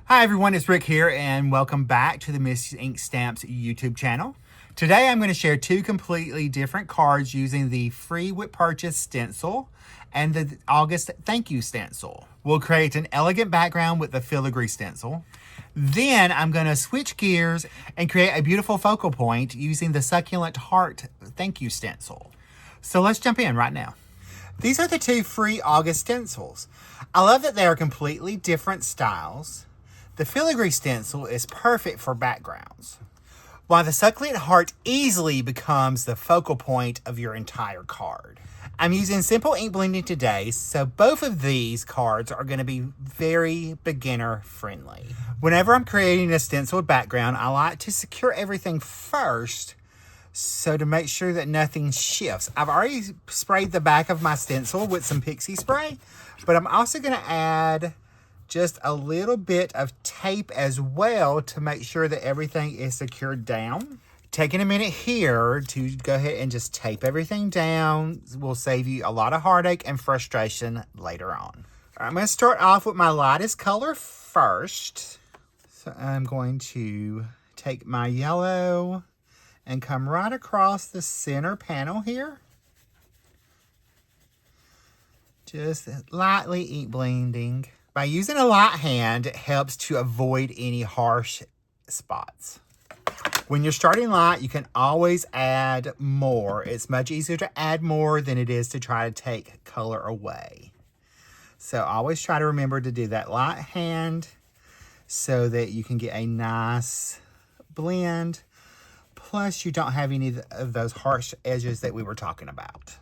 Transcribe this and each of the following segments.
Hi everyone, it's Rick here and welcome back to the Miss Ink Stamps YouTube channel. Today I'm going to share two completely different cards using the free with purchase stencil and the August thank you stencil. We'll create an elegant background with the Filigree stencil. Then I'm going to switch gears and create a beautiful focal point using the Succulent Heart thank you stencil. So let's jump in right now. These are the two free August stencils. I love that they are completely different styles. The Filigree stencil is perfect for backgrounds, while the Succulent Heart easily becomes the focal point of your entire card. I'm using simple ink blending today, so both of these cards are going to be very beginner friendly. Whenever I'm creating a stenciled background, I like to secure everything first, so to make sure that nothing shifts. I've already sprayed the back of my stencil with some Pixie Spray, but I'm also going to add just a little bit of tape as well to make sure that everything is secured down. Taking a minute here to go ahead and just tape everything down will save you a lot of heartache and frustration later on. I'm going to start off with my lightest color first. So I'm going to take my yellow and come right across the center panel here. Just lightly ink blending. By using a light hand, it helps to avoid any harsh spots. When you're starting light, you can always add more. It's much easier to add more than it is to try to take color away. So always try to remember to do that light hand so that you can get a nice blend. Plus, you don't have any of those harsh edges that we were talking about.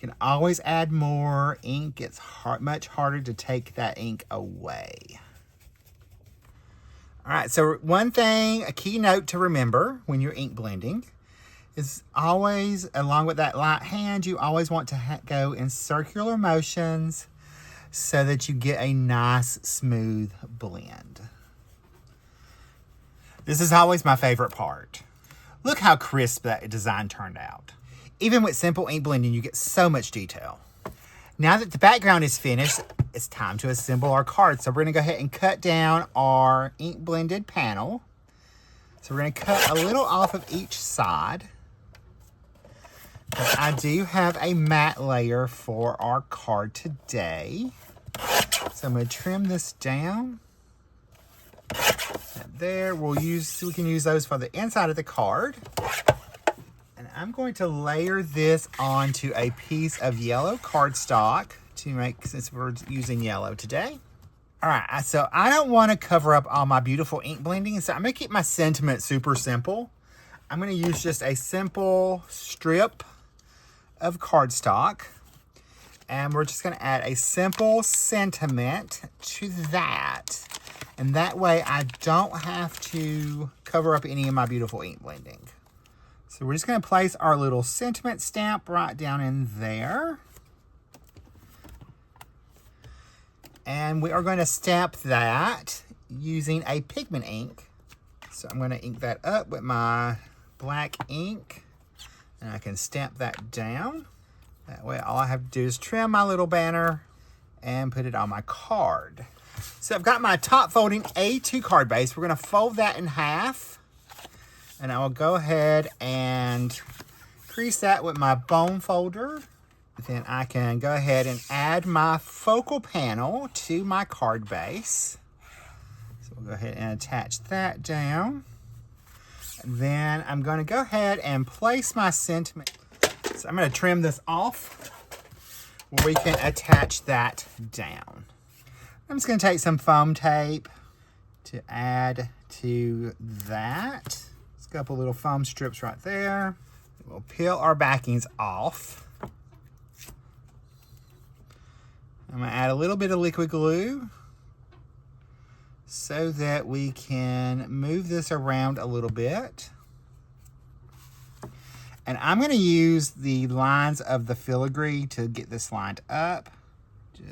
You can always add more. Ink gets much harder to take that ink away. All right, so one thing, a key note to remember when you're ink blending is always, along with that light hand, you always want to go in circular motions so that you get a nice, smooth blend. This is always my favorite part. Look how crisp that design turned out. Even with simple ink blending, you get so much detail. Now that the background is finished, it's time to assemble our card. So we're gonna go ahead and cut down our ink blended panel. So we're gonna cut a little off of each side. But I do have a matte layer for our card today. So I'm gonna trim this down. And there, we can use those for the inside of the card. And I'm going to layer this onto a piece of yellow cardstock to make, since we're using yellow today. All right, so I don't want to cover up all my beautiful ink blending, so I'm going to keep my sentiment super simple. I'm going to use just a simple strip of cardstock, and we're just going to add a simple sentiment to that. And that way I don't have to cover up any of my beautiful ink blending. So we're just going to place our little sentiment stamp right down in there. And we are going to stamp that using a pigment ink. So I'm going to ink that up with my black ink. And I can stamp that down. That way all I have to do is trim my little banner and put it on my card. So I've got my top folding A2 card base. We're going to fold that in half. And I will go ahead and crease that with my bone folder. Then I can go ahead and add my focal panel to my card base. So we'll go ahead and attach that down. And then I'm going to go ahead and place my sentiment. So I'm going to trim this off where we can attach that down. I'm just going to take some foam tape to add to that. A couple little foam strips right there. We'll peel our backings off. I'm going to add a little bit of liquid glue so that we can move this around a little bit. And I'm going to use the lines of the filigree to get this lined up,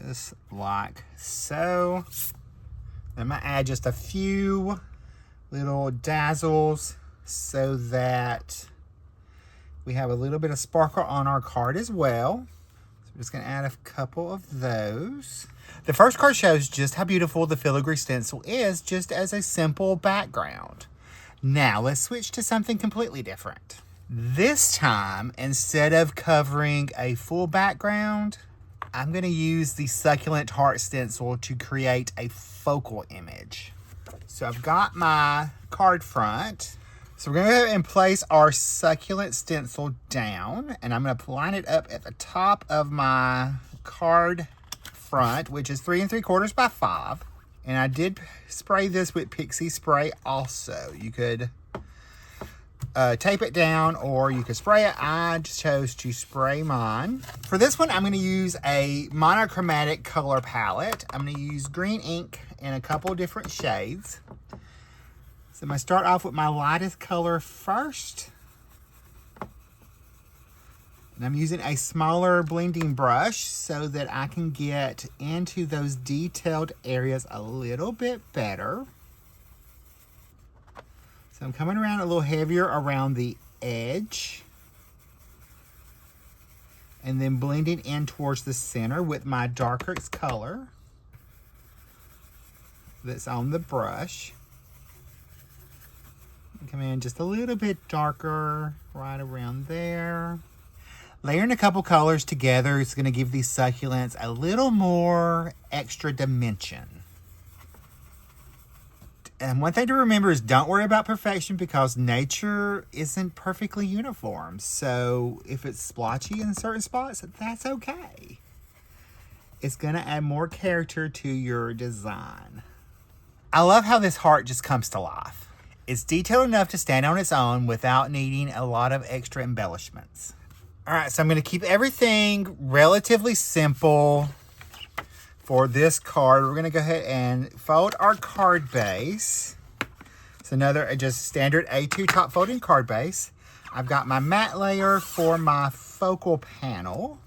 just like so. I'm going to add just a few little dazzles so that we have a little bit of sparkle on our card as well. So I'm just gonna add a couple of those. The first card shows just how beautiful the Filigree Stencil is, just as a simple background. Now let's switch to something completely different. This time, instead of covering a full background, I'm gonna use the Succulent Heart Stencil to create a focal image. So I've got my card front. So we're gonna go ahead and place our Succulent Stencil down, and I'm gonna line it up at the top of my card front, which is 3 3/4 by 5. And I did spray this with Pixie Spray also. You could tape it down or you could spray it. I just chose to spray mine. For this one, I'm gonna use a monochromatic color palette. I'm gonna use green ink in a couple different shades. So I'm gonna start off with my lightest color first. And I'm using a smaller blending brush so that I can get into those detailed areas a little bit better. So I'm coming around a little heavier around the edge. And then blending in towards the center with my darkest color that's on the brush. Come in just a little bit darker right around there. Layering a couple colors together is going to give these succulents a little more extra dimension. And one thing to remember is don't worry about perfection because nature isn't perfectly uniform. So if it's splotchy in certain spots, that's okay. It's going to add more character to your design. I love how this heart just comes to life. It's detailed enough to stand on its own without needing a lot of extra embellishments. All right, so I'm going to keep everything relatively simple for this card. We're going to go ahead and fold our card base. It's another just standard A2 top folding card base. I've got my matte layer for my focal panel.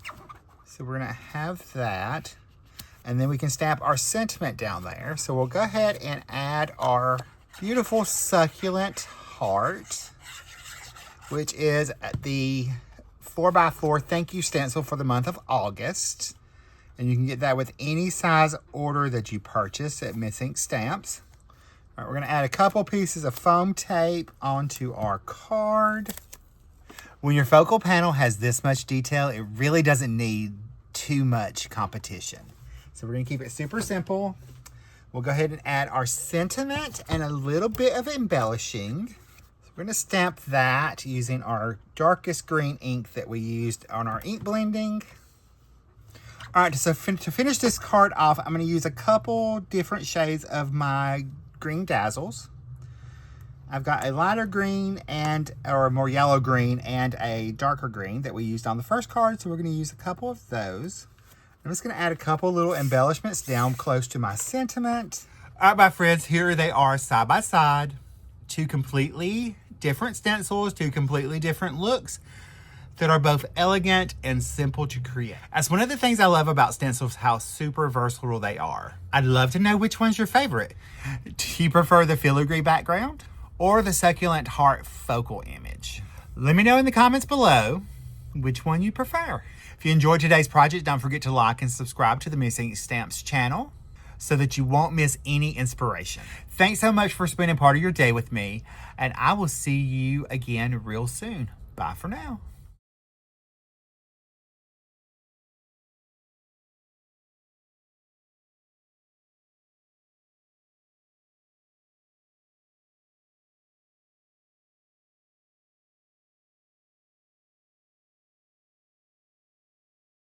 So we're going to have that. And then we can stamp our sentiment down there. So we'll go ahead and add our beautiful succulent heart, which is the 4x4 thank you stencil for the month of August. And you can get that with any size order that you purchase at Miss Ink Stamps. All right, we're going to add a couple pieces of foam tape onto our card. When your focal panel has this much detail, it really doesn't need too much competition. So we're going to keep it super simple. We'll go ahead and add our sentiment and a little bit of embellishing. We're going to stamp that using our darkest green ink that we used on our ink blending. All right, so to finish this card off, I'm going to use a couple different shades of my green dazzles. I've got a lighter green or more yellow green and a darker green that we used on the first card. So we're going to use a couple of those. I'm just going to add a couple little embellishments down close to my sentiment. All right, my friends, here they are side by side. Two completely different stencils, two completely different looks that are both elegant and simple to create. That's one of the things I love about stencils, how super versatile they are. I'd love to know which one's your favorite. Do you prefer the filigree background or the succulent heart focal image? Let me know in the comments below which one you prefer. If you enjoyed today's project, don't forget to like and subscribe to the Miss Ink Stamps channel so that you won't miss any inspiration. Thanks so much for spending part of your day with me, and I will see you again real soon. Bye for now.